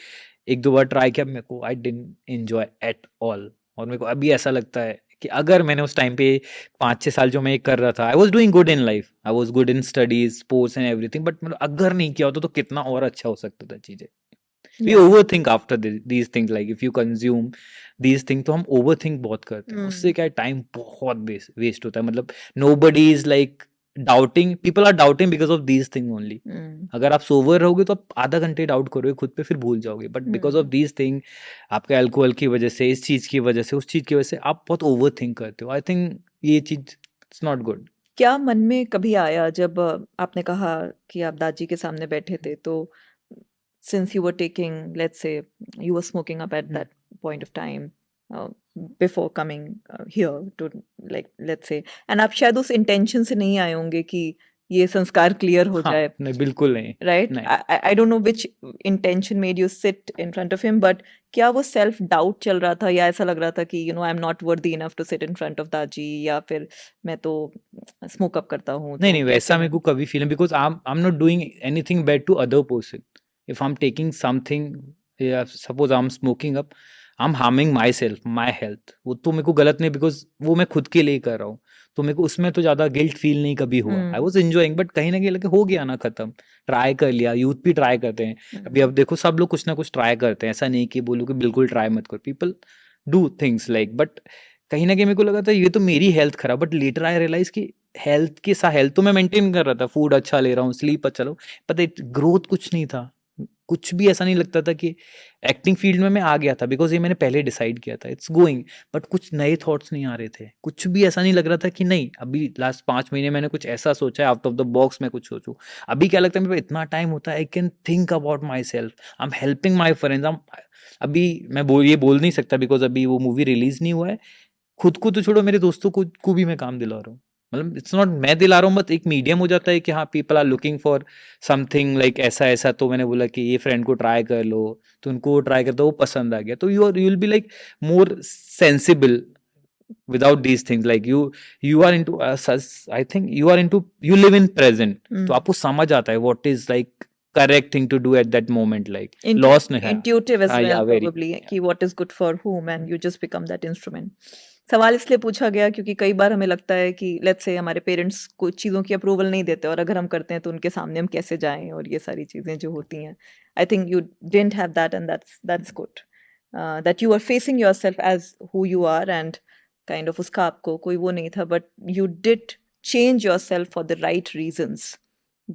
एक दो बार ट्राई किया, मेरे को I didn't enjoy at all. और मेरे को अभी ऐसा लगता है कि अगर मैंने उस टाइम पे 5-6 साल जो मैं ये कर रहा था, I was doing good in life, I was good in studies, sports and everything, but मतलब अगर नहीं किया होता तो कितना और अच्छा हो सकता था चीजें. We Yeah. Overthink after these things, like if you consume these thing, तो हम ओवरथिंक बहुत करते हैं. उससे क्या टाइम बहुत वेस्ट होता है. मतलब nobody is like doubting, people are doubting because of these thing only. अगर आप सोवर रहोगे तो आप आधा घंटे डाउट करोगे खुद पे, फिर भूल जाओगे. But because of these thing, आपके अल्कोहल की वजह से, इस चीज की वजह से, उस चीज की वजह से आप बहुत ओवर थिंक करते हो. आई थिंक ये चीज इट्स नॉट गुड. क्या मन में कभी आया जब आपने कहा कि आप दादी के सामने बैठे थे, तो since you were taking, let's say you were smoking up at that point of time, before coming here to, like, let's say, and आप शायद उस intention से नहीं आए होंगे कि ये संस्कार क्लियर हो हाँ, जाए, नहीं, बिल्कुल नहीं. right? नहीं. I don't know which intention made you sit in front of him, but क्या वो self doubt चल रहा था, या ऐसा लग रहा था कि I'm not worthy enough to sit in front of दादी, या फिर मैं तो smoke up करता हूँ, नहीं तो नहीं, कैसे वैसा मैं. मेरे को कभी फील नहीं, because I am not doing anything bad to other person. If I am taking something, या suppose I am smoking up, I am harming myself, my health, वो तो मेरे को गलत नहीं, बिकॉज वो मैं खुद के लिए कर रहा हूँ. तो मेरे को उसमें तो ज्यादा गिल्ट फील नहीं कभी हुआ. आई वॉज एंजॉइंग, बट कहीं ना कहीं लगे हो गया ना खत्म. ट्राई कर लिया, यूथ भी ट्राई करते हैं. अभी अब देखो, सब लोग कुछ ना कुछ ट्राई करते हैं. ऐसा नहीं कि बोलो कि बिल्कुल ट्राई मत करो. People do things like, but कहीं ना कहीं मेरे को लगा था ये तो मेरी हेल्थ खराब. बट लेटर आई रियलाइज कि हेल्थ के साथ, हेल्थ तो मैं मेंटेन कर रहा था, फूड अच्छा ले रहा हूँ, स्लीप अच्छा लो, पता है ग्रोथ कुछ नहीं था. कुछ भी ऐसा नहीं लगता था कि एक्टिंग फील्ड में मैं आ गया था, बिकॉज ये मैंने पहले डिसाइड किया था, इट्स गोइंग. बट कुछ नए थॉट्स नहीं आ रहे थे, कुछ भी ऐसा नहीं लग रहा था कि नहीं अभी लास्ट 5 महीने मैंने कुछ ऐसा सोचा है, आउट ऑफ द बॉक्स मैं कुछ सोचूं. अभी क्या लगता है, मेरे पास इतना टाइम होता है, I can think about my self, I am helping my friends. अभी मैं ये बोल नहीं सकता बिकॉज अभी वो मूवी रिलीज नहीं हुआ है. खुद को तो छोड़ो, मेरे दोस्तों को भी मैं काम दिला रहा हूँ. मतलब इट्स नॉट मैं दिला रहा हूँ, बट एक मीडियम हो जाता है कि हाँ, people are looking for something like ऐसा ऐसा. तो मैंने बोला कि ये फ्रेंड को ट्राई कर लो, तो उनको ट्राई करता, वो पसंद आ गया. तो you will be like more sensible without these things, like you are into I think you are into, you live in present. तो आपको समझ आता है what is like correct thing to do at that moment, like loss नहीं है. intuitive as हाँ, well, yeah, very, probably, कि what is good for whom, and you just become that instrument. सवाल इसलिए पूछा गया क्योंकि कई बार हमें लगता है कि लेट्स से हमारे पेरेंट्स कुछ चीज़ों की अप्रूवल नहीं देते, और अगर हम करते हैं तो उनके सामने हम कैसे जाएं, और ये सारी चीज़ें जो होती हैं. I think you didn't have that, and that's good that you are facing yourself as who you are, and kind of उसका आपको कोई वो नहीं था, but you did change yourself for the right reasons.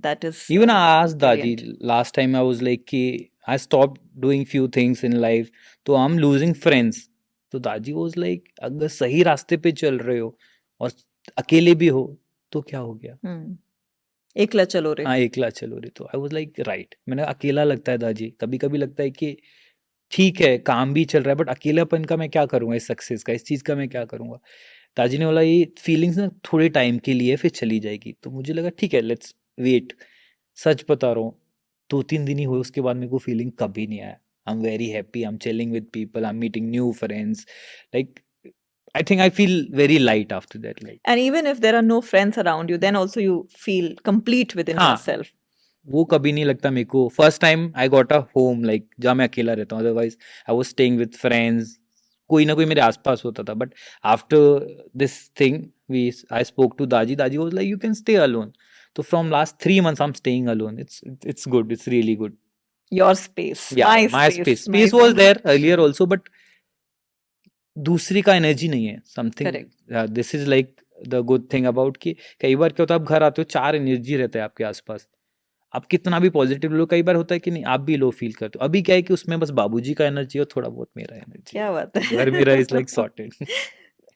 That is even I asked brilliant. Daji last time, I was like कि I stopped doing few things in life, तो I'm losing friends. तो दादी was like अगर सही रास्ते पे चल रहे हो और अकेले भी हो तो क्या हो गया. एकला चलो रे. हाँ, एकला चलो रे. तो आई वाज लाइक राइट, मैंने अकेला लगता है दादी, कभी कभी लगता है कि ठीक है काम भी चल रहा है बट अकेलापन का मैं क्या करूँगा, इस सक्सेस का, इस चीज़ का मैं क्या करूँगा। ताजी ने बोला ये फीलिंग्स ना थोड़े टाइम के लिए फिर चली जाएगी, तो मुझे लगा ठीक है लेट्स वेट। सच बता रहा हूँ 2-3 दिन ही हुए उसके बाद मेरे को फीलिंग कभी नहीं आया। आई am very happy, I am chilling with people, I am meeting new friends, like I think I feel very light after that, like And even if there are no friends around you, then also you feel complete within हाँ yourself. वो कभी नहीं लगता मेरे को। First time I got a home like जहाँ मैं अकेला रहता हूँ, otherwise I was staying with friends, कोई ना कोई मेरे आसपास होता था। But after this thing we I spoke to Daaji, Daaji was like you can stay alone. तो from last 3 months I am staying alone. It's good, it's really good. Your space, या my my space, space, my space was zone. There earlier also but दूसरी का energy नहीं है something. Correct. This is like the good thing about कि कई बार क्या होता है आप घर आते हो 4 एनर्जी रहता है आपके आसपास, आप कितना भी पॉजिटिव लो, कई बार होता है कि नहीं आप भी लो फील करते हो। अभी क्या है कि उसमें बस बाबूजी का एनर्जी और थोड़ा बहुत मेरा एनर्जी, क्या बात है। घर मेरा इज लाइक सॉर्टेड।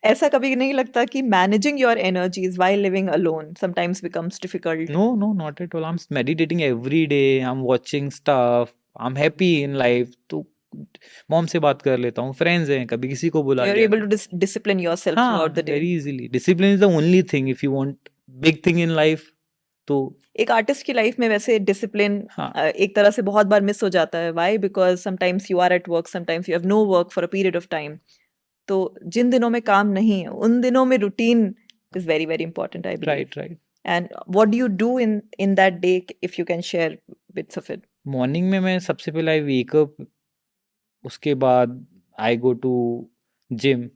ऐसा कभी नहीं लगता कि managing your energies while living alone sometimes becomes difficult? No no not at all, I am meditating every day, I am watching stuff, I am happy in life. तो mom से बात कर लेता हूँ, फ्रेंड्स हैं, कभी किसी को बुला You're लिया। able to discipline yourself throughout हाँ the day. Very easily, discipline is the only thing if you want big thing in life. तो एक आर्टिस्ट की लाइफ में वैसे डिसिप्लिन हाँ एक तरह से बहुत बार मिस हो जाता है। Why? Because sometimes you are at work, sometimes you have no work for a period of time. तो जिन दिनों में काम नहीं है उन दिनों में routine is very very important, I believe. Right right. And what do you do in that day, if you can share bits of it? Morning में मैं सबसे पहले आई वेक अप, उसके बाद आई गो टू जिम,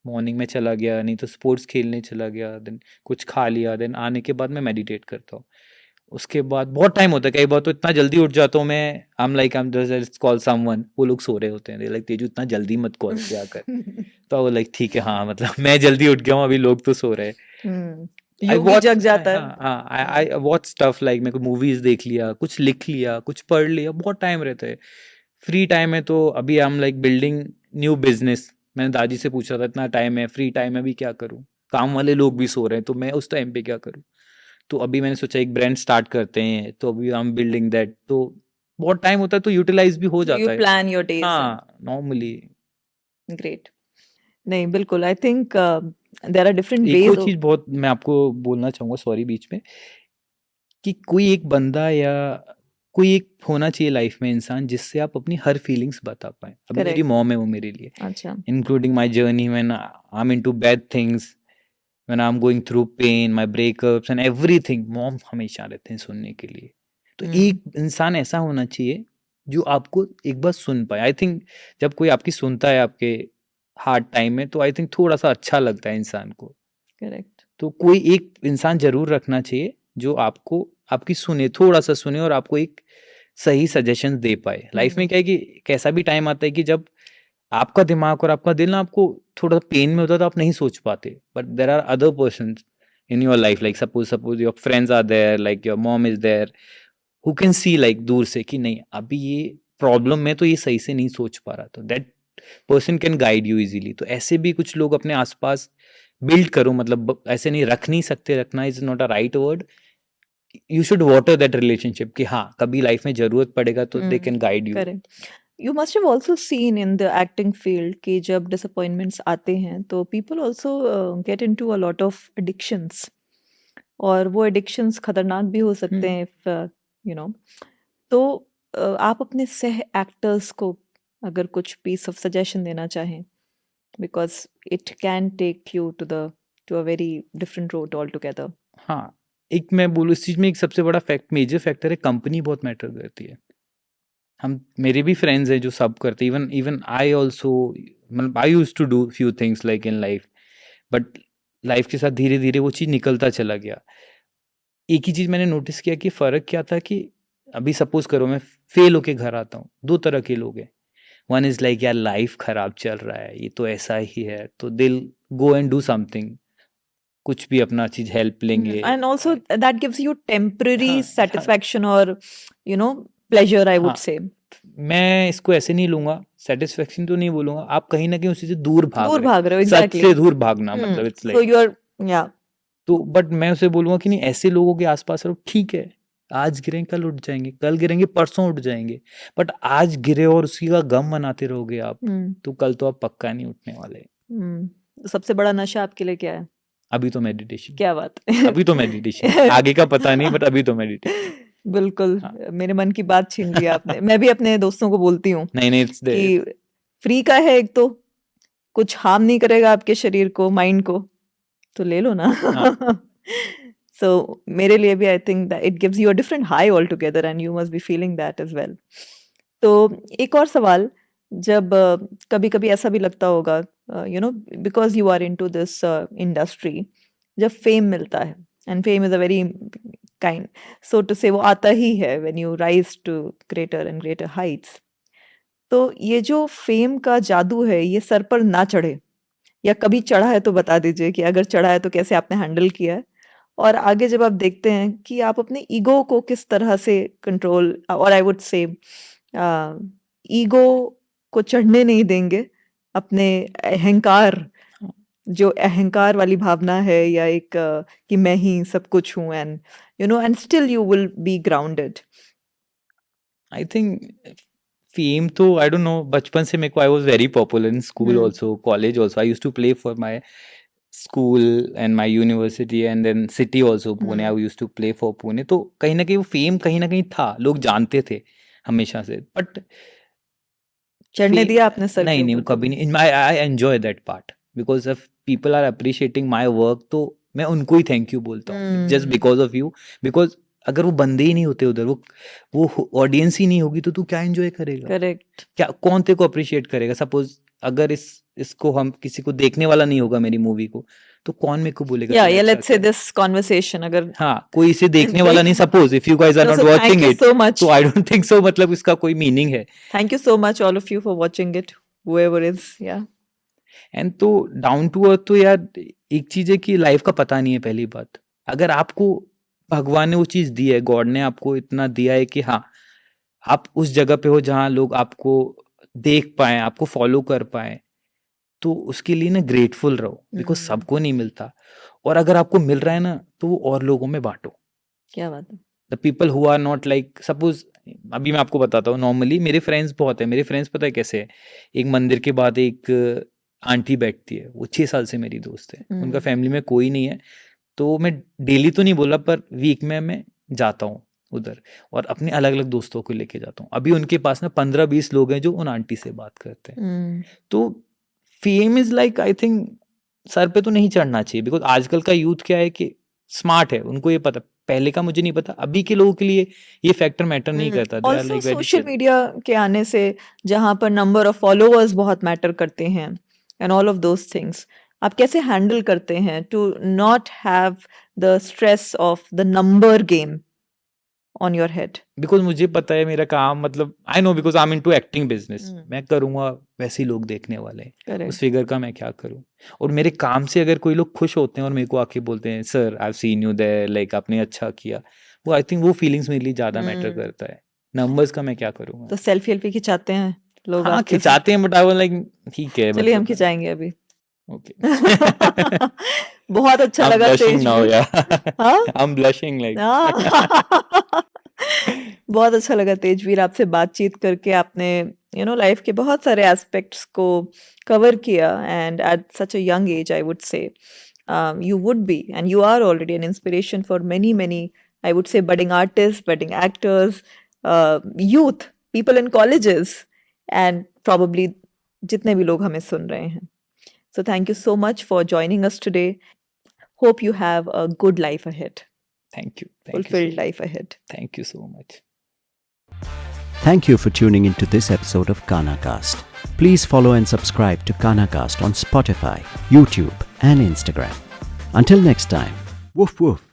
मॉर्निंग में चला गया, नहीं तो स्पोर्ट्स खेलने चला गया, देन कुछ खा लिया, देन आने के बाद मैं मेडिटेट करता हूँ। उसके बाद बहुत टाइम होता है, कई बार तो इतना जल्दी उठ जाता हूँ मैं, I am just call someone, वो लोग सो रहे होते हैं, लाइक तेजू इतना जल्दी मत कॉल किया कर। तो वो लाइक ठीक है हाँ, मतलब मैं जल्दी उठ गया हूँ, अभी लोग तो सो रहे हैं। आई योगी वॉच, जग जाता है। हाँ आई वॉच स्टफ लाइक मेरे को मूवीज देख लिया, कुछ लिख लिया, कुछ पढ़ लिया, बहुत टाइम रहता है। फ्री टाइम है तो अभी आई am like building new business. मैंने दादी से पूछा था इतना टाइम है, फ्री टाइम है, अभी क्या करूँ, काम वाले लोग भी सो रहे हैं, तो मैं उस टाइम पे क्या करूँ। तो अभी मैंने सोचा एक ब्रांड स्टार्ट करते हैं, तो अभी आई एम बिल्डिंग दैट। तो बहुत टाइम होता है तो यूटिलाइज भी हो So you जाता है। plan your days. हाँ नॉर्मली। ग्रेट। नहीं बिल्कुल, I think there are different एक वो वेज। चीज बहुत मैं आपको बोलना चाहूंगा, सॉरी बीच में, कि कोई एक बंदा या कोई एक होना चाहिए लाइफ में इंसान जिससे आप अपनी हर फीलिंग्स बता पाए। अब मेरी करेक्ट। मॉम है वो मेरे लिए, अच्छा। including my journey when I'm into bad things, when I'm going through pain, my breakups and everything, mom हमेशा रहते हैं सुनने के लिए। तो एक इंसान ऐसा होना चाहिए जो आपको एक बार सुन पाए। आई थिंक जब कोई आपकी सुनता है आपके हार्ड टाइम में, तो आई थिंक थोड़ा सा अच्छा लगता है इंसान को। करेक्ट। तो कोई एक इंसान जरूर रखना चाहिए जो आपको आपकी सुने, थोड़ा सा सुने और आपको एक सही सजेशन दे पाए। लाइफ में क्या है कि कैसा भी टाइम आता है कि जब आपका दिमाग और आपका दिल ना आपको थोड़ा पेन में होता है तो आप नहीं सोच पाते, but there are other person in your life, like suppose your friends are there, like your mom is there, who can see like दूर से कि नहीं अभी ये प्रॉब्लम में तो ये सही से नहीं सोच पा रहा, तो that person can guide you easily. तो ऐसे भी कुछ लोग अपने आसपास बिल्ड करो, मतलब ऐसे नहीं रख नहीं सकते, रखना is not a right word, you should water that relationship कि हाँ कभी लाइफ में जरूरत पड़ेगा तो they can guide you. Correct. You must have also seen in the acting field कि जब डिसअपॉइंटमेंट्स आते हैं तो people also get into a lot of addictions, और वो एडिक्शंस खतरनाक भी हो सकते हैं इफ यू नो। तो आप अपने सह एक्टर्स को अगर कुछ पीस ऑफ सजेशन देना चाहें, because it can take you to a very different road altogether. हाँ एक मैं बोलूँ इस चीज में एक सबसे बड़ा मेजर फैक्टर है, कंपनी बहुत मैटर करती है। हम मेरे भी फ्रेंड्स हैं जो सब करते, इवन आई ऑल्सो, मतलब I use to do few things like in life, but life के साथ धीरे धीरे वो चीज़ निकलता चला गया। एक ही चीज़ मैंने नोटिस किया कि फ़र्क क्या था कि अभी सपोज करो मैं फेल होके घर आता हूँ, दो तरह के लोग हैं। वन इज़ लाइक यार लाइफ ख़राब चल रहा है, ये तो ऐसा ही है, तो दिल गो एंड डू समथिंग, कुछ भी अपना चीज़ हेल्प लेंगे। And also that gives you temporary हाँ, सेटिस्फैक्शन और you know pleasure, I would हाँ, से। मैं इसको ऐसे नहीं लूंगा, सेटिस्फेक्शन तो नहीं बोलूंगा, आप कहीं ना कहीं उसी से दूर भाग रहे भाग रहे हो, हैं, सच एग्जैक्टली। से दूर भागना, मतलब it's so like, you are, या तो बट मैं उसे बोलूंगा कि नहीं ऐसे लोगों के आसपास रहो, ठीक है आज गिरेंगे कल उठ जाएंगे, कल गिरेंगे परसों उठ जाएंगे, बट आज गिरे और उसी का गम मनाते रहोगे आप, तो कल तो आप पक्का नहीं उठने वाले। तो सबसे बड़ा नशा आपके लिए क्या है? अभी तो मेडिटेशन, क्या बात है। अभी तो मेडिटेशन, आगे का पता नहीं, बट अभी तो मेडिटेशन। बिल्कुल, हाँ। मेरे मन की बात छीन ली आपने। मैं भी अपने दोस्तों को बोलती हूँ नहीं इट्स कि फ्री का है, एक तो कुछ हार्म नहीं करेगा आपके शरीर को, माइंड को, तो ले लो ना। सो मेरे लिए भी I think that it gives you a different high altogether and you must be feeling that as well. तो एक और सवाल, जब कभी कभी ऐसा भी लगता होगा, you know, because you are into this industry, जब फेम मिलता है, and fame is a very kind, so to say, वो आता ही है when you rise to greater and greater heights, तो ये जो फेम का जादू है, ये सर पर ना चढ़े, या कभी चढ़ा है तो बता दीजिए कि अगर चढ़ा है तो कैसे आपने हैंडल किया है, और आगे जब आप देखते हैं कि आप अपने ईगो को किस तरह से कंट्रोल, और आई वुड से ईगो को चढ़ने नहीं देंगे, अपने अहंकार, जो अहंकार वाली भावना है, या एक कि मैं ही सब कुछ हूँ, and you know, and still you will be grounded. I think fame तो आई डोंट नो, बचपन से मेरे को I was very popular in school also, college also, I used to play for my school and my university and then city also Pune, I used to play for Pune. तो कहीं ना कहीं वो fame कहीं ना कहीं था, लोग जानते थे हमेशा से, बट चढ़ने दिया आपने सर नहीं के नहीं, ऊपर कभी नहीं। I enjoy that part because if people are appreciating my work, तो मैं उनको ही थैंक यू बोलता हूँ, just because of you. Because अगर वो बंदे ही नहीं होते उधर, वो ऑडियंस ही नहीं होगी, तो तू क्या एंजॉय करेगा? करेक्ट। क्या कौन तेरे को अप्रिशिएट करेगा? सपोज अगर इसको हम किसी को देखने वाला नहीं होगा मेरी मूवी को, तो कौन मेरे को बोलेगा या तूने या अच्छा लेट्स से किया? दिस कन्वर्सेशन, अगर हाँ, कोई इसे देखने वाला नहीं, suppose if you guys are No, not so thank watching you it, so much. तो आई डोंट थिंक सो, मतलब इसका कोई मीनिंग है। Thank you so much all of you for watching it, whoever is, yeah. And तो down to earth, तो यार एक चीज है कि लाइफ का पता नहीं है, पहली बात। अगर आपको भगवान ने वो चीज दी है, गॉड ने आपको इतना दिया है कि हाँ, आप उस जगह पे हो जहाँ लोग आपको देख पाए, आपको फॉलो कर पाए, तो उसके लिए ना ग्रेटफुल रहो, बिकॉज सबको नहीं मिलता। और अगर आपको मिल रहा है ना, तो वो और लोगों में बांटो। क्या बात है। The people who are not like, suppose अभी मैं आपको बताता हूँ, नॉर्मली मेरे फ्रेंड्स बहुत है, मेरे फ्रेंड्स पता है कैसे है? एक मंदिर के बाद एक आंटी बैठती है, वो 6 साल से मेरी दोस्त है, उनका फैमिली में कोई नहीं है, तो मैं डेली तो नहीं बोला, पर वीक में मैं जाता हूँ उधर, और अपने अलग अलग दोस्तों को लेके जाता हूँ। अभी उनके पास ना 15-20 लोग हैं जो उन आंटी से बात करते हैं। तो fame is like, I think sir पे तो नहीं चढ़ना चाहिए, बिकॉज आजकल का यूथ क्या है कि स्मार्ट है, उनको ये पता, पहले का मुझे नहीं पता, अभी के लोगों के लिए ये फैक्टर मैटर नहीं करता। They are also like very social chill. Media के आने से, जहाँ पर नंबर ऑफ फॉलोअर्स बहुत मैटर करते हैं, and all of those things, आप कैसे हैंडल करते हैं to not have the stress of the number game on your head? Because मुझे पता है मेरा काम, मतलब I know, because I am into acting business, मैं करूंगा वैसे ही लोग देखने वाले हैं, उस करेक्ट। फिगर का मैं क्या करूं। और मेरे काम से अगर कोई लोग खुश होते हैं और मेरे को आके बोलते हैं sir I have seen you there, like आपने अच्छा किया, वो आई थिंक वो फीलिंग्स मेरे लिए ज्यादा मैटर करता है, नंबर्स का मैं क्या करूंगा। तो सेल्फी खिंचाते हैं लोग हाँ आपके साथ? खिंचाते हैं, बट आई वाज लाइक ठीक है, चलिए हम मतलब खिंचाएंगे अभी। ओके। बहुत अच्छा I'm लगा blushing तेज now, भी। yeah. हाँ? I'm blushing like. बहुत अच्छा लगा तेजवीर, आपसे बातचीत करके। आपने यू नो लाइफ के बहुत सारे एस्पेक्ट्स को कवर किया, and at such a young age I would say you would be, and you are already an inspiration for many, I would say, budding artists, budding actors, youth, people in colleges, and probably jitne bhi log hame sun rahe hain. So thank you so much for joining us today. Hope you have a good life ahead, Thank you. fulfilled life ahead. Thank you so much. Thank you for tuning into this episode of KanaCast. Please follow and subscribe to KanaCast on Spotify, YouTube, and Instagram. Until next time, woof woof.